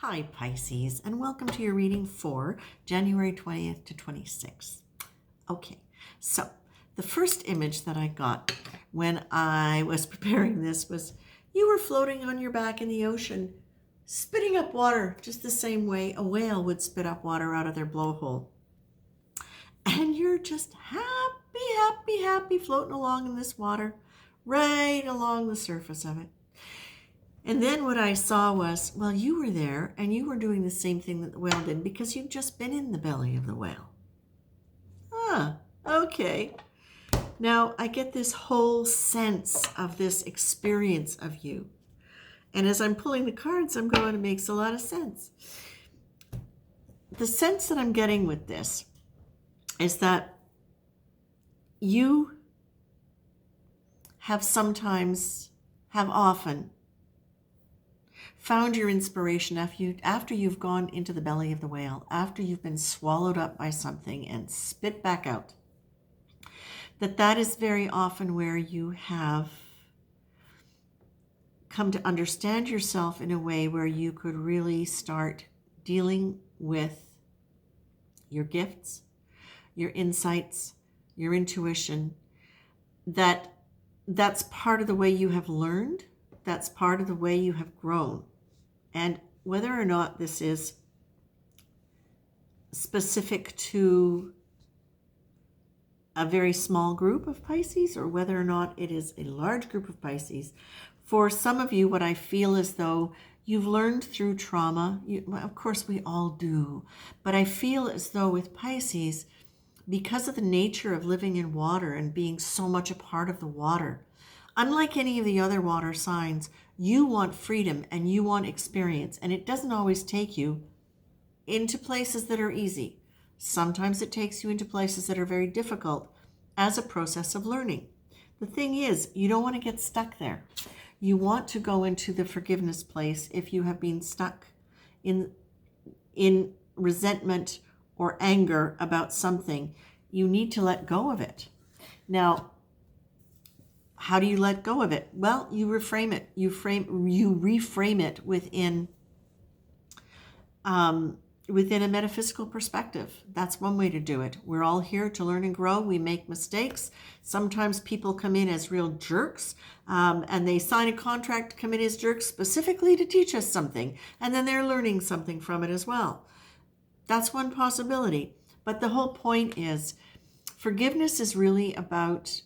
Hi Pisces, and welcome to your reading for January 20th to 26th. Okay, so the first image that I got when I was preparing this was you were floating on your back in the ocean, spitting up water just the same way a whale would spit up water out of their blowhole. And you're just happy floating along in this water, right along the surface of it. And then what I saw was, well, you were there and you were doing the same thing that the whale did because you'd just been in the belly of the whale. Okay. Now I get this whole sense of this experience of you. And as I'm pulling the cards, I'm going, it makes a lot of sense. The sense that I'm getting with this is that you have often found your inspiration after you've gone into the belly of the whale, after you've been swallowed up by something and spit back out. That is very often where you have come to understand yourself in a way where you could really start dealing with your gifts, your insights, your intuition. That's part of the way you have learned. That's part of the way you have grown. And whether or not this is specific to a very small group of Pisces or whether or not it is a large group of Pisces, for some of you, what I feel is though you've learned through trauma. Of course, we all do. But I feel as though with Pisces, because of the nature of living in water and being so much a part of the water, unlike any of the other water signs, you want freedom and you want experience. And it doesn't always take you into places that are easy. Sometimes it takes you into places that are very difficult as a process of learning. The thing is, you don't want to get stuck there. You want to go into the forgiveness place if you have been stuck in resentment or anger about something. You need to let go of it. Now, how do you let go of it? Well, you reframe it. You reframe it within a metaphysical perspective. That's one way to do it. We're all here to learn and grow. We make mistakes. Sometimes people come in as real jerks, and they sign a contract to come in as jerks specifically to teach us something, and then they're learning something from it as well. That's one possibility. But the whole point is, forgiveness is really about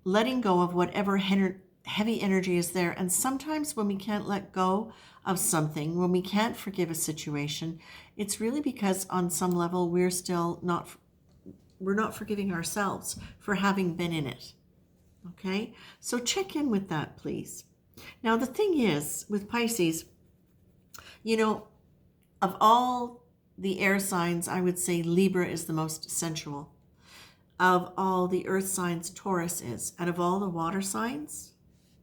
letting go of whatever heavy energy is there. And sometimes when we can't let go of something, when we can't forgive a situation, it's really because on some level we're not forgiving ourselves for having been in it. Okay? So check in with that, please. Now, the thing is, with Pisces, of all the air signs, I would say Libra is the most sensual. Of all the earth signs, Taurus is. And of all the water signs,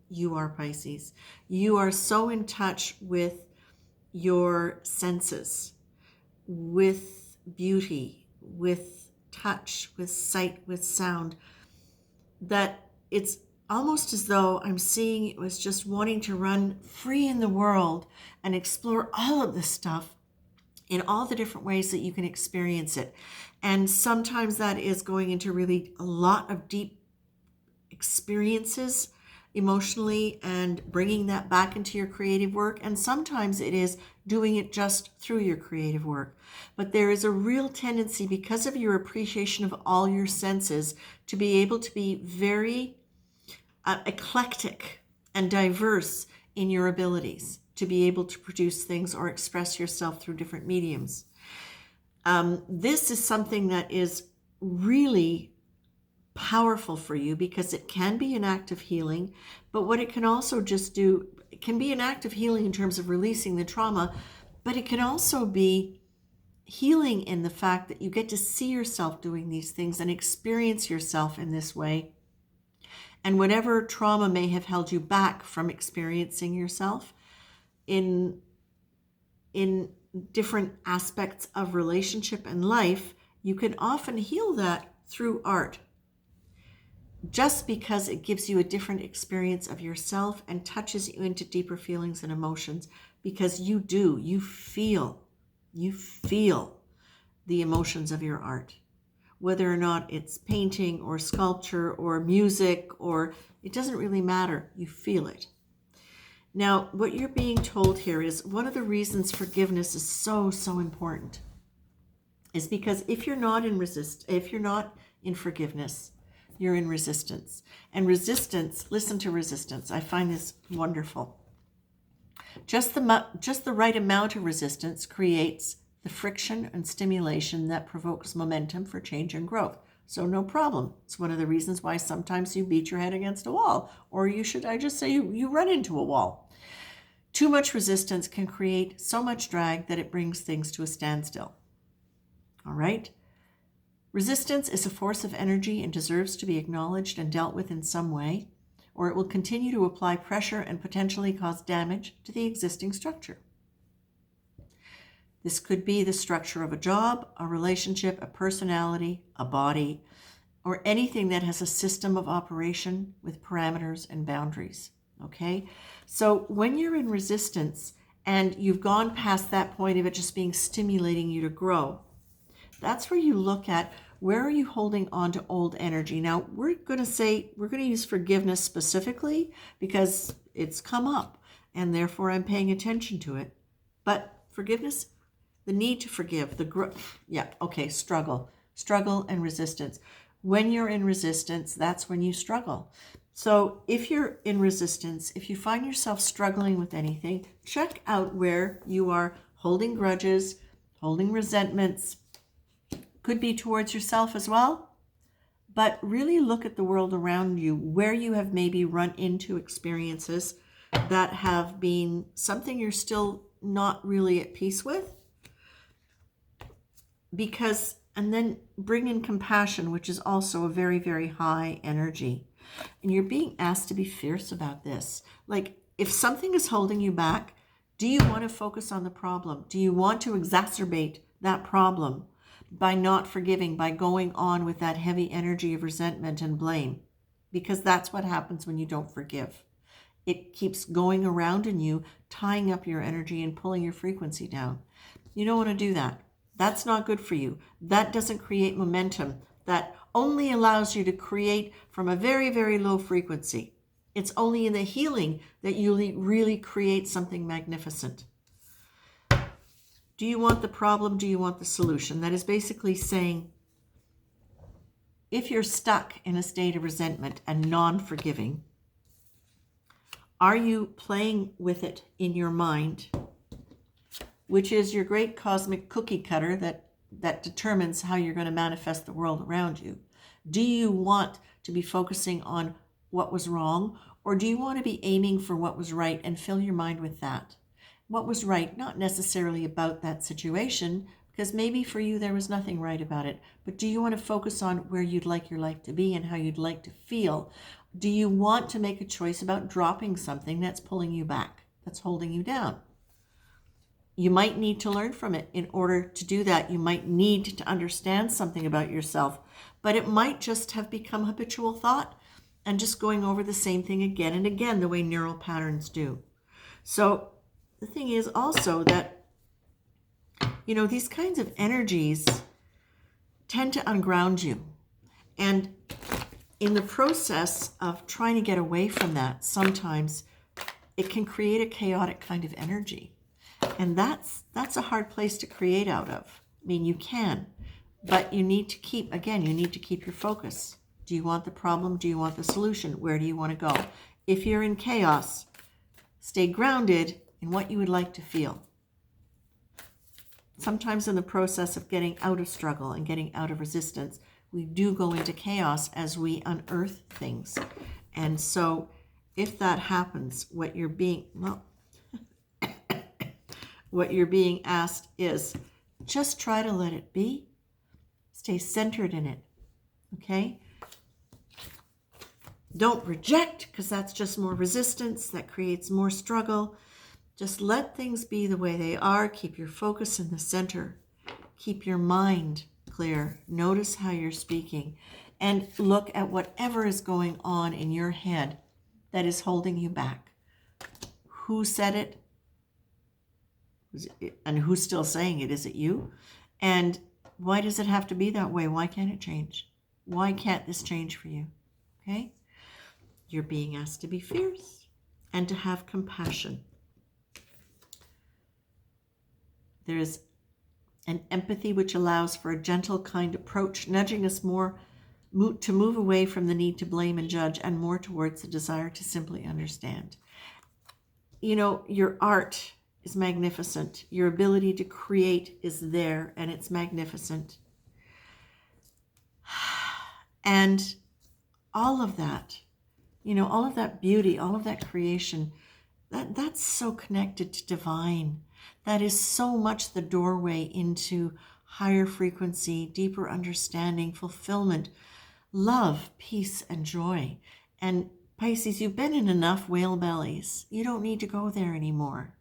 you are Pisces. You are so in touch with your senses, with beauty, with touch, with sight, with sound, that it's almost as though I'm seeing it was just wanting to run free in the world and explore all of this stuff in all the different ways that you can experience it. And sometimes that is going into really a lot of deep experiences emotionally and bringing that back into your creative work. And sometimes it is doing it just through your creative work. But there is a real tendency, because of your appreciation of all your senses, to be able to be very eclectic and diverse in your abilities to be able to produce things or express yourself through different mediums. This is something that is really powerful for you because it can be an act of healing, but what it can also just do, it can be an act of healing in terms of releasing the trauma, but it can also be healing in the fact that you get to see yourself doing these things and experience yourself in this way. And whatever trauma may have held you back from experiencing yourself in different aspects of relationship and life, you can often heal that through art, just because it gives you a different experience of yourself and touches you into deeper feelings and emotions because you feel the emotions of your art, whether or not it's painting or sculpture or music, or it doesn't really matter. You feel it. Now, what you're being told here is one of the reasons forgiveness is so, so important is because if you're not in forgiveness, you're in resistance. And resistance, listen to resistance. I find this wonderful. Just the right amount of resistance creates the friction and stimulation that provokes momentum for change and growth. So no problem. It's one of the reasons why sometimes you beat your head against a wall, or you run into a wall. Too much resistance can create so much drag that it brings things to a standstill. All right? Resistance is a force of energy and deserves to be acknowledged and dealt with in some way, or it will continue to apply pressure and potentially cause damage to the existing structure. This could be the structure of a job, a relationship, a personality, a body, or anything that has a system of operation with parameters and boundaries. Okay? So when you're in resistance and you've gone past that point of it just being stimulating you to grow, that's where you look at where are you holding on to old energy. Now, we're going to use forgiveness specifically because it's come up and therefore I'm paying attention to it. But forgiveness, the need to forgive, struggle and resistance. When you're in resistance, that's when you struggle. So if you're in resistance, if you find yourself struggling with anything, check out where you are holding grudges, holding resentments. Could be towards yourself as well, but really look at the world around you where you have maybe run into experiences that have been something you're still not really at peace with. And then bring in compassion, which is also a very, very high energy. And you're being asked to be fierce about this. Like, if something is holding you back, do you want to focus on the problem? Do you want to exacerbate that problem by not forgiving, by going on with that heavy energy of resentment and blame? Because that's what happens when you don't forgive. It keeps going around in you, tying up your energy and pulling your frequency down. You don't want to do that. That's not good for you. That doesn't create momentum. That only allows you to create from a very, very low frequency. It's only in the healing that you really create something magnificent. Do you want the problem? Do you want the solution? That is basically saying, if you're stuck in a state of resentment and non-forgiving, are you playing with it in your mind, which is your great cosmic cookie cutter that determines how you're going to manifest the world around you? Do you want to be focusing on what was wrong, or do you want to be aiming for what was right and fill your mind with that? What was right, not necessarily about that situation, because maybe for you there was nothing right about it, but do you want to focus on where you'd like your life to be and how you'd like to feel? Do you want to make a choice about dropping something that's pulling you back, that's holding you down? You might need to learn from it. In order to do that, you might need to understand something about yourself, but it might just have become habitual thought and just going over the same thing again and again, the way neural patterns do. So the thing is also that, these kinds of energies tend to unground you. And in the process of trying to get away from that, sometimes it can create a chaotic kind of energy. And that's a hard place to create out of. I mean, you can, but you need to keep your focus. Do you want the problem? Do you want the solution? Where do you want to go? If you're in chaos, stay grounded in what you would like to feel. Sometimes in the process of getting out of struggle and getting out of resistance, we do go into chaos as we unearth things. And so if that happens, what you're being asked is just try to let it be. Stay centered in it. Okay? Don't reject, because that's just more resistance. That creates more struggle. Just let things be the way they are. Keep your focus in the center. Keep your mind clear. Notice how you're speaking. And look at whatever is going on in your head that is holding you back. Who said it? And who's still saying it? Is it you? And why does it have to be that way? Why can't it change? Why can't this change for you? Okay? You're being asked to be fierce and to have compassion. There's an empathy which allows for a gentle, kind approach, nudging us more to move away from the need to blame and judge and more towards the desire to simply understand. You know, your art is magnificent. Your ability to create is there, and it's magnificent. And all of that, you know, all of that beauty, all of that creation, that's so connected to divine. That is so much the doorway into higher frequency, deeper understanding, fulfillment, love, peace, and joy. And Pisces, you've been in enough whale bellies. You don't need to go there anymore.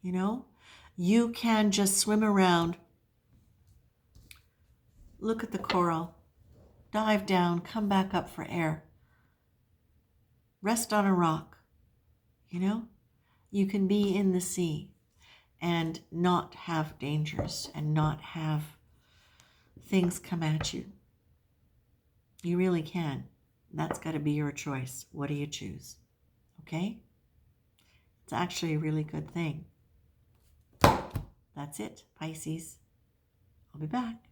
You know, you can just swim around, look at the coral, dive down, come back up for air, rest on a rock. You know, you can be in the sea and not have dangers and not have things come at you. You really can. That's got to be your choice. What do you choose? Okay? It's actually a really good thing. That's it, Pisces. I'll be back.